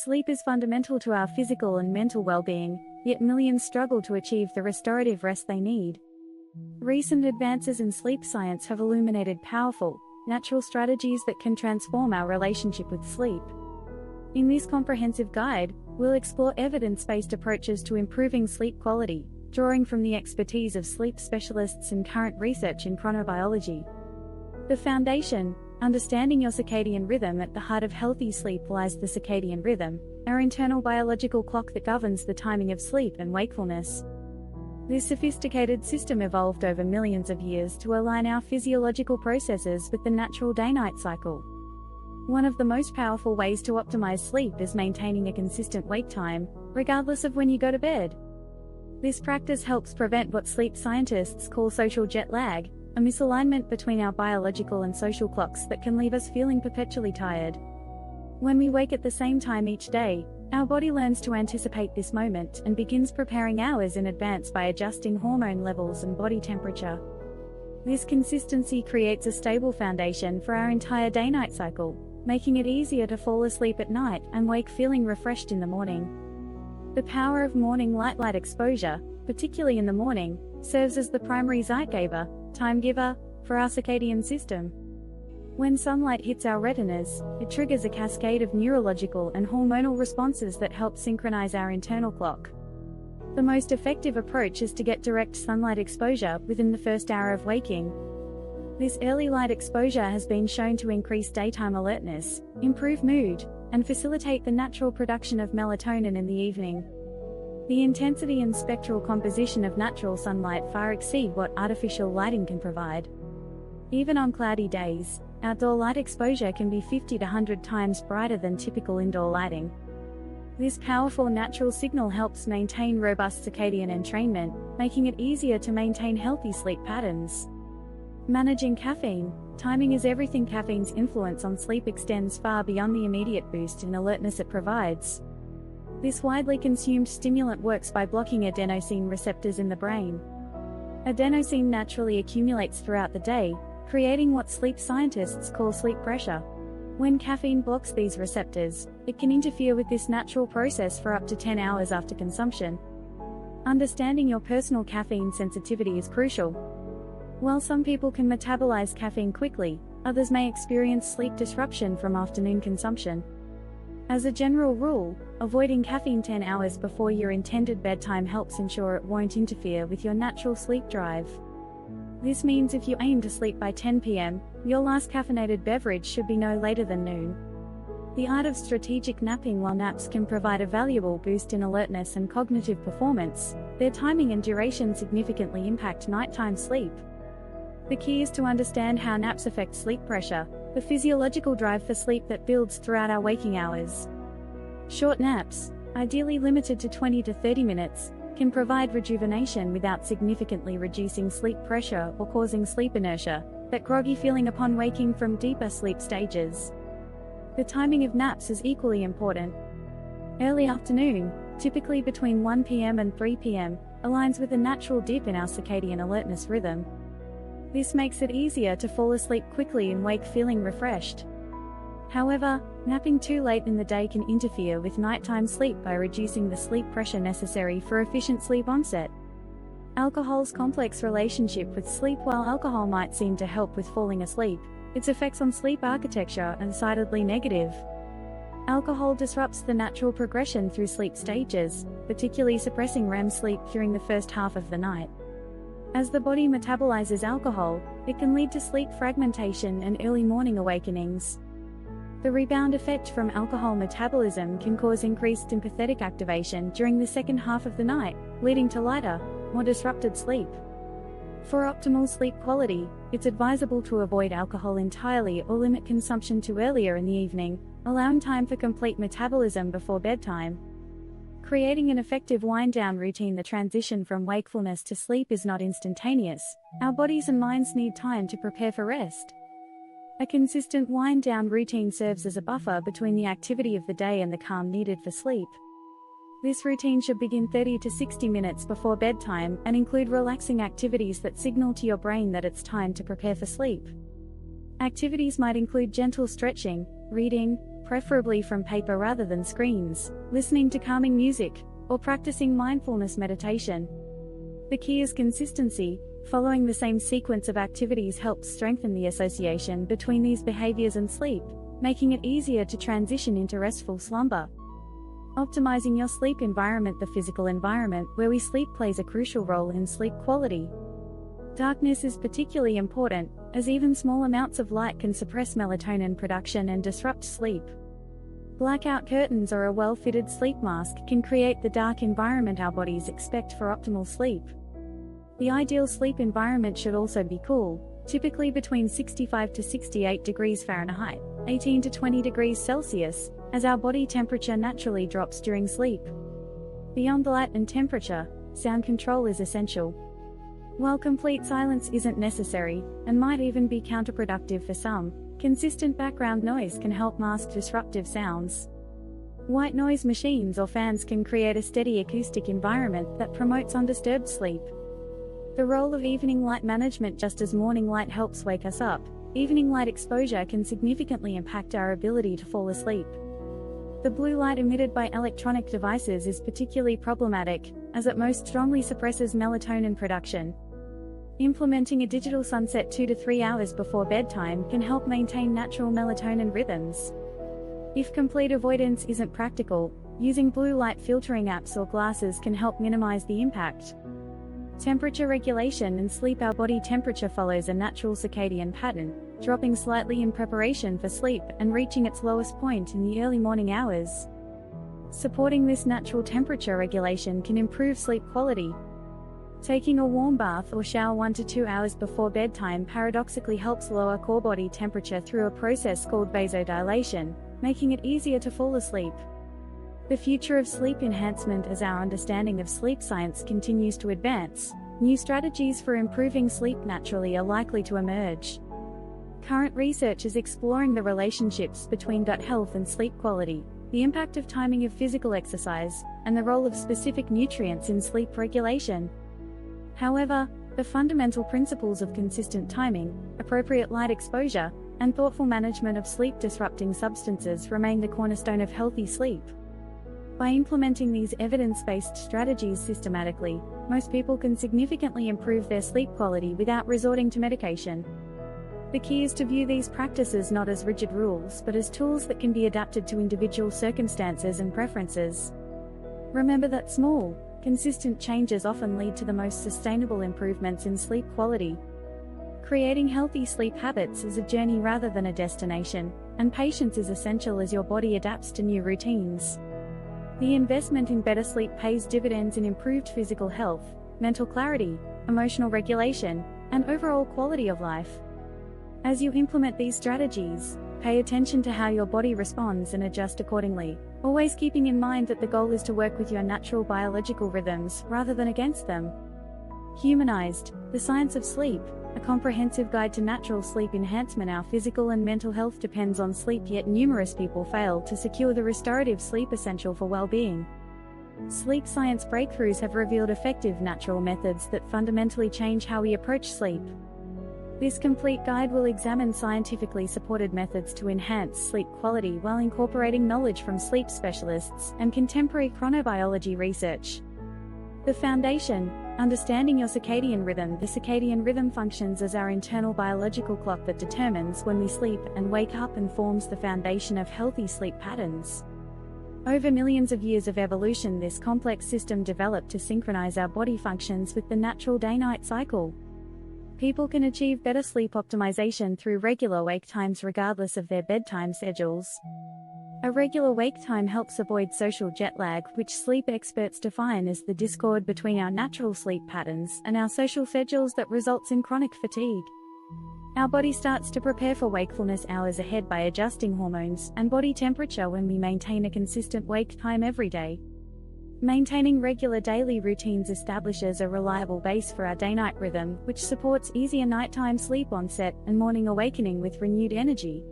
Sleep is fundamental to our physical and mental well-being, yet millions struggle to achieve the restorative rest they need. Recent advances in sleep science have illuminated powerful, natural strategies that can transform our relationship with sleep. In this comprehensive guide, we'll explore evidence-based approaches to improving sleep quality, drawing from the expertise of sleep specialists and current research in chronobiology. The foundation: understanding your circadian rhythm. At the heart of healthy sleep lies the circadian rhythm, our internal biological clock that governs the timing of sleep and wakefulness. This sophisticated system evolved over millions of years to align our physiological processes with the natural day-night cycle. One of the most powerful ways to optimize sleep is maintaining a consistent wake time, regardless of when you go to bed. This practice helps prevent what sleep scientists call social jet lag, a misalignment between our biological and social clocks that can leave us feeling perpetually tired. When we wake at the same time each day, our body learns to anticipate this moment and begins preparing hours in advance by adjusting hormone levels and body temperature. This consistency creates a stable foundation for our entire day-night cycle, making it easier to fall asleep at night and wake feeling refreshed in the morning. The power of morning light exposure, particularly in the morning, serves as the primary zeitgeber, time giver, for our circadian system. When sunlight hits our retinas, it triggers a cascade of neurological and hormonal responses that help synchronize our internal clock. The most effective approach is to get direct sunlight exposure within the first hour of waking. This early light exposure has been shown to increase daytime alertness, improve mood, and facilitate the natural production of melatonin in the evening. The intensity and spectral composition of natural sunlight far exceed what artificial lighting can provide. Even on cloudy days, outdoor light exposure can be 50 to 100 times brighter than typical indoor lighting. This powerful natural signal helps maintain robust circadian entrainment, making it easier to maintain healthy sleep patterns. Managing caffeine. Timing is everything. Caffeine's influence on sleep extends far beyond the immediate boost in alertness it provides. This widely consumed stimulant works by blocking adenosine receptors in the brain. Adenosine naturally accumulates throughout the day, creating what sleep scientists call sleep pressure. When caffeine blocks these receptors, it can interfere with this natural process for up to 10 hours after consumption. Understanding your personal caffeine sensitivity is crucial. While some people can metabolize caffeine quickly, others may experience sleep disruption from afternoon consumption. As a general rule, avoiding caffeine 10 hours before your intended bedtime helps ensure it won't interfere with your natural sleep drive. This means if you aim to sleep by 10 p.m., your last caffeinated beverage should be no later than noon. The art of strategic napping. While naps can provide a valuable boost in alertness and cognitive performance, their timing and duration significantly impact nighttime sleep. The key is to understand how naps affect sleep pressure, the physiological drive for sleep that builds throughout our waking hours. Short naps, ideally limited to 20 to 30 minutes, can provide rejuvenation without significantly reducing sleep pressure or causing sleep inertia, that groggy feeling upon waking from deeper sleep stages. The timing of naps is equally important. Early afternoon, typically between 1 p.m. and 3 p.m., aligns with a natural dip in our circadian alertness rhythm. This makes it easier to fall asleep quickly and wake feeling refreshed. However, napping too late in the day can interfere with nighttime sleep by reducing the sleep pressure necessary for efficient sleep onset. Alcohol's complex relationship with sleep. While alcohol might seem to help with falling asleep, its effects on sleep architecture are decidedly negative. Alcohol disrupts the natural progression through sleep stages, particularly suppressing REM sleep during the first half of the night. As the body metabolizes alcohol, it can lead to sleep fragmentation and early morning awakenings. The rebound effect from alcohol metabolism can cause increased sympathetic activation during the second half of the night, leading to lighter, more disrupted sleep. For optimal sleep quality, it's advisable to avoid alcohol entirely or limit consumption to earlier in the evening, allowing time for complete metabolism before bedtime. Creating an effective wind-down routine. The transition from wakefulness to sleep is not instantaneous. Our bodies and minds need time to prepare for rest. A consistent wind-down routine serves as a buffer between the activity of the day and the calm needed for sleep. This routine should begin 30 to 60 minutes before bedtime and include relaxing activities that signal to your brain that it's time to prepare for sleep. Activities might include gentle stretching, reading, preferably from paper rather than screens, listening to calming music, or practicing mindfulness meditation. The key is consistency. Following the same sequence of activities helps strengthen the association between these behaviors and sleep, making it easier to transition into restful slumber. Optimizing your sleep environment. The physical environment where we sleep plays a crucial role in sleep quality. Darkness is particularly important, as even small amounts of light can suppress melatonin production and disrupt sleep. Blackout curtains or a well-fitted sleep mask can create the dark environment our bodies expect for optimal sleep. The ideal sleep environment should also be cool, typically between 65 to 68 degrees Fahrenheit, 18 to 20 degrees Celsius, as our body temperature naturally drops during sleep. Beyond the light and temperature, sound control is essential. While complete silence isn't necessary, and might even be counterproductive for some, consistent background noise can help mask disruptive sounds. White noise machines or fans can create a steady acoustic environment that promotes undisturbed sleep. The role of evening light management. Just as morning light helps wake us up, evening light exposure can significantly impact our ability to fall asleep. The blue light emitted by electronic devices is particularly problematic, as it most strongly suppresses melatonin production. Implementing a digital sunset 2 to 3 hours before bedtime can help maintain natural melatonin rhythms. If complete avoidance isn't practical, using blue light filtering apps or glasses can help minimize the impact. Temperature regulation and sleep. Our body temperature follows a natural circadian pattern, dropping slightly in preparation for sleep and reaching its lowest point in the early morning hours. Supporting this natural temperature regulation can improve sleep quality. Taking a warm bath or shower 1 to 2 hours before bedtime paradoxically helps lower core body temperature through a process called vasodilation, making it easier to fall asleep. The future of sleep enhancement. As our understanding of sleep science continues to advance, new strategies for improving sleep naturally are likely to emerge. Current research is exploring the relationships between gut health and sleep quality, the impact of timing of physical exercise, and the role of specific nutrients in sleep regulation. However, the fundamental principles of consistent timing, appropriate light exposure, and thoughtful management of sleep-disrupting substances remain the cornerstone of healthy sleep. By implementing these evidence-based strategies systematically, most people can significantly improve their sleep quality without resorting to medication. The key is to view these practices not as rigid rules but as tools that can be adapted to individual circumstances and preferences. Remember that small, consistent changes often lead to the most sustainable improvements in sleep quality. Creating healthy sleep habits is a journey rather than a destination, and patience is essential as your body adapts to new routines. The investment in better sleep pays dividends in improved physical health, mental clarity, emotional regulation, and overall quality of life. As you implement these strategies, pay attention to how your body responds and adjust accordingly, always keeping in mind that the goal is to work with your natural biological rhythms rather than against them. Humanized, the science of sleep, a comprehensive guide to natural sleep enhancement. Our physical and mental health depends on sleep, yet numerous people fail to secure the restorative sleep essential for well-being. Sleep science breakthroughs have revealed effective natural methods that fundamentally change how we approach sleep. This complete guide will examine scientifically supported methods to enhance sleep quality while incorporating knowledge from sleep specialists and contemporary chronobiology research. The foundation: understanding your circadian rhythm. The circadian rhythm functions as our internal biological clock that determines when we sleep and wake up and forms the foundation of healthy sleep patterns. Over millions of years of evolution, this complex system developed to synchronize our body functions with the natural day-night cycle. People can achieve better sleep optimization through regular wake times regardless of their bedtime schedules. A regular wake time helps avoid social jet lag, which sleep experts define as the discord between our natural sleep patterns and our social schedules that results in chronic fatigue. Our body starts to prepare for wakefulness hours ahead by adjusting hormones and body temperature when we maintain a consistent wake time every day. Maintaining regular daily routines establishes a reliable base for our day-night rhythm, which supports easier nighttime sleep onset and morning awakening with renewed energy.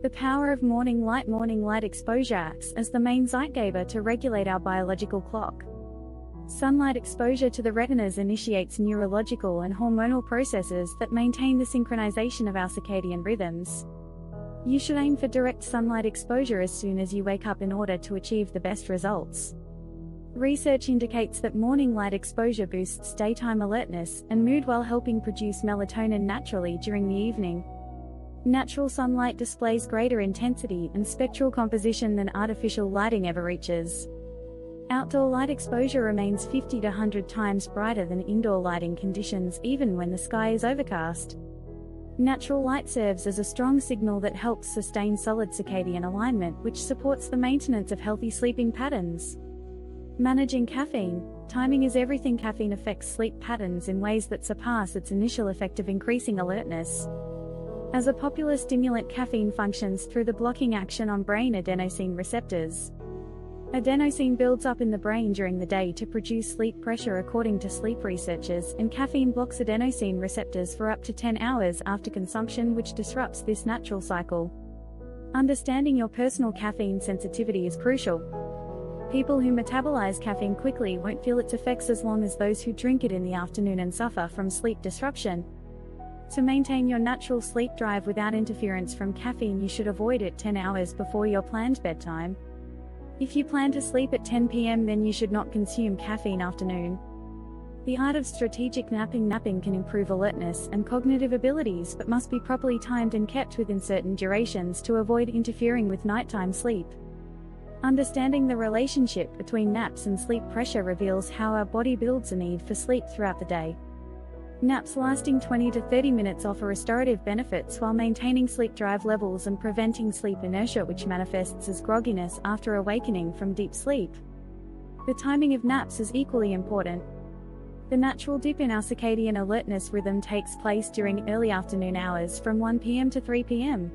The power of morning light exposure acts as the main zeitgeber to regulate our biological clock. Sunlight exposure to the retinas initiates neurological and hormonal processes that maintain the synchronization of our circadian rhythms. You should aim for direct sunlight exposure as soon as you wake up in order to achieve the best results. Research indicates that morning light exposure boosts daytime alertness and mood while helping produce melatonin naturally during the evening. Natural sunlight displays greater intensity and spectral composition than artificial lighting ever reaches. Outdoor light exposure remains 50 to 100 times brighter than indoor lighting conditions even when the sky is overcast. Natural light serves as a strong signal that helps sustain solid circadian alignment, which supports the maintenance of healthy sleeping patterns. Managing caffeine. Timing is everything. Caffeine affects sleep patterns in ways that surpass its initial effect of increasing alertness. As a popular stimulant, caffeine functions through the blocking action on brain adenosine receptors. Adenosine builds up in the brain during the day to produce sleep pressure according to sleep researchers, and caffeine blocks adenosine receptors for up to 10 hours after consumption, which disrupts this natural cycle. Understanding your personal caffeine sensitivity is crucial. People who metabolize caffeine quickly won't feel its effects as long as those who drink it in the afternoon and suffer from sleep disruption. To maintain your natural sleep drive without interference from caffeine, you should avoid it 10 hours before your planned bedtime. If you plan to sleep at 10 p.m., then you should not consume caffeine afternoon. The art of strategic napping. Napping can improve alertness and cognitive abilities, but must be properly timed and kept within certain durations to avoid interfering with nighttime sleep. Understanding the relationship between naps and sleep pressure reveals how our body builds a need for sleep throughout the day. Naps lasting 20 to 30 minutes offer restorative benefits while maintaining sleep drive levels and preventing sleep inertia, which manifests as grogginess after awakening from deep sleep. The timing of naps is equally important. The natural dip in our circadian alertness rhythm takes place during early afternoon hours from 1 p.m. to 3 p.m.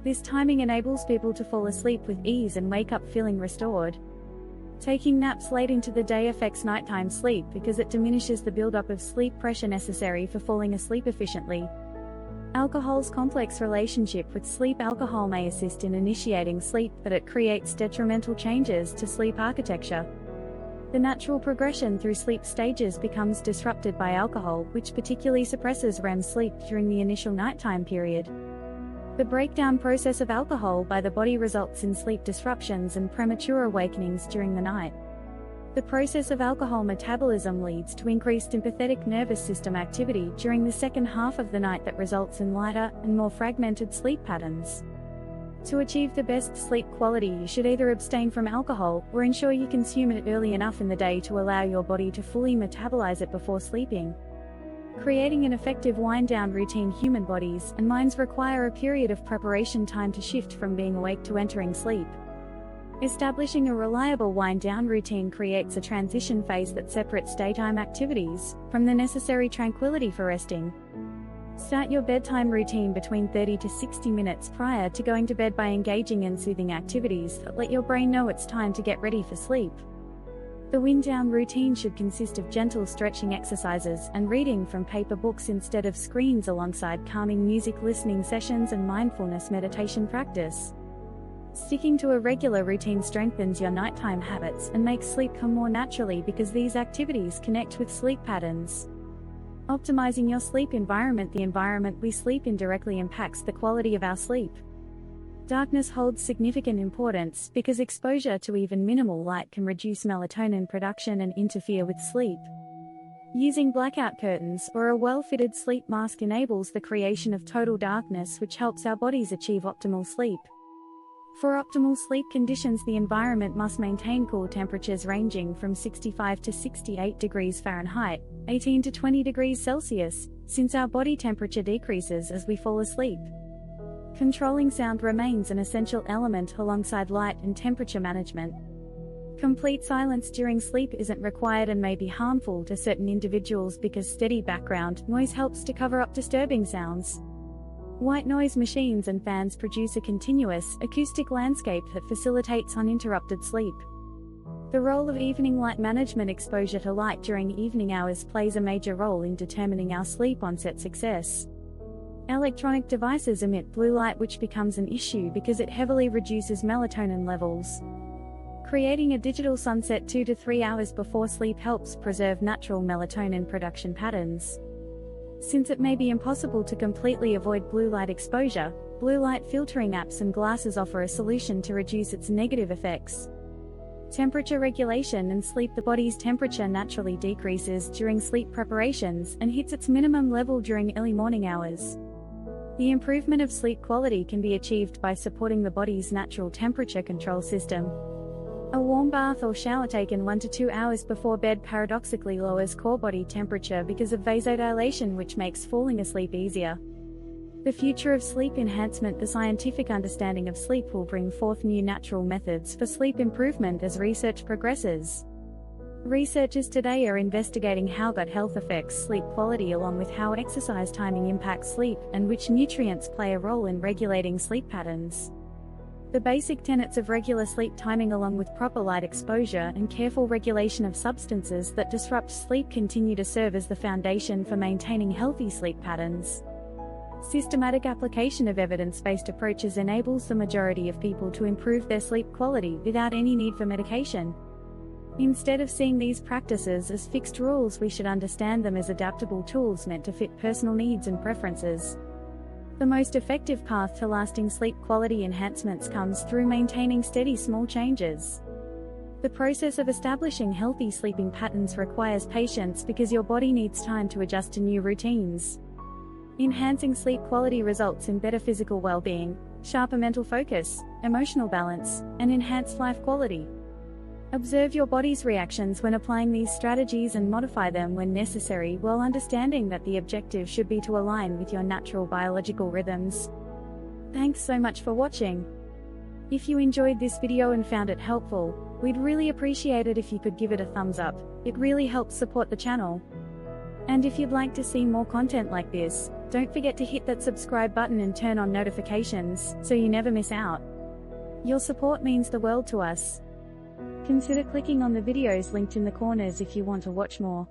This timing enables people to fall asleep with ease and wake up feeling restored. Taking naps late into the day affects nighttime sleep because it diminishes the buildup of sleep pressure necessary for falling asleep efficiently. Alcohol's complex relationship with sleep. Alcohol may assist in initiating sleep, but it creates detrimental changes to sleep architecture. The natural progression through sleep stages becomes disrupted by alcohol, which particularly suppresses REM sleep during the initial nighttime period. The breakdown process of alcohol by the body results in sleep disruptions and premature awakenings during the night. The process of alcohol metabolism leads to increased sympathetic nervous system activity during the second half of the night that results in lighter and more fragmented sleep patterns. To achieve the best sleep quality, you should either abstain from alcohol or ensure you consume it early enough in the day to allow your body to fully metabolize it before sleeping. Creating an effective wind-down routine. Human bodies and minds require a period of preparation time to shift from being awake to entering sleep. Establishing a reliable wind-down routine creates a transition phase that separates daytime activities from the necessary tranquility for resting. Start your bedtime routine between 30 to 60 minutes prior to going to bed by engaging in soothing activities that let your brain know it's time to get ready for sleep. The wind-down routine should consist of gentle stretching exercises and reading from paper books instead of screens, alongside calming music listening sessions and mindfulness meditation practice. Sticking to a regular routine strengthens your nighttime habits and makes sleep come more naturally because these activities connect with sleep patterns. Optimizing your sleep environment. The environment we sleep in directly impacts the quality of our sleep. Darkness holds significant importance because exposure to even minimal light can reduce melatonin production and interfere with sleep. Using blackout curtains or a well-fitted sleep mask enables the creation of total darkness, which helps our bodies achieve optimal sleep. For optimal sleep conditions, the environment must maintain cool temperatures ranging from 65 to 68 degrees Fahrenheit, 18 to 20 degrees Celsius, since our body temperature decreases as we fall asleep. Controlling sound remains an essential element alongside light and temperature management. Complete silence during sleep isn't required and may be harmful to certain individuals because steady background noise helps to cover up disturbing sounds. White noise machines and fans produce a continuous, acoustic landscape that facilitates uninterrupted sleep. The role of evening light management. Exposure to light during evening hours plays a major role in determining our sleep onset success. Electronic devices emit blue light, which becomes an issue because it heavily reduces melatonin levels. Creating a digital sunset 2 to 3 hours before sleep helps preserve natural melatonin production patterns. Since it may be impossible to completely avoid blue light exposure, blue light filtering apps and glasses offer a solution to reduce its negative effects. Temperature regulation and sleep. The body's temperature naturally decreases during sleep preparations and hits its minimum level during early morning hours. The improvement of sleep quality can be achieved by supporting the body's natural temperature control system. A warm bath or shower taken 1 to 2 hours before bed paradoxically lowers core body temperature because of vasodilation, which makes falling asleep easier. The future of sleep enhancement. The scientific understanding of sleep will bring forth new natural methods for sleep improvement as research progresses. Researchers today are investigating how gut health affects sleep quality, along with how exercise timing impacts sleep and which nutrients play a role in regulating sleep patterns. The basic tenets of regular sleep timing, along with proper light exposure and careful regulation of substances that disrupt sleep, continue to serve as the foundation for maintaining healthy sleep patterns. Systematic application of evidence-based approaches enables the majority of people to improve their sleep quality without any need for medication. Instead of seeing these practices as fixed rules, we should understand them as adaptable tools meant to fit personal needs and preferences. The most effective path to lasting sleep quality enhancements comes through maintaining steady small changes. The process of establishing healthy sleeping patterns requires patience because your body needs time to adjust to new routines. Enhancing sleep quality results in better physical well-being, sharper mental focus, emotional balance, and enhanced life quality. Observe your body's reactions when applying these strategies and modify them when necessary, while understanding that the objective should be to align with your natural biological rhythms. Thanks so much for watching. If you enjoyed this video and found it helpful, we'd really appreciate it if you could give it a thumbs up. It really helps support the channel. And if you'd like to see more content like this, don't forget to hit that subscribe button and turn on notifications so you never miss out. Your support means the world to us. Consider clicking on the videos linked in the corners if you want to watch more.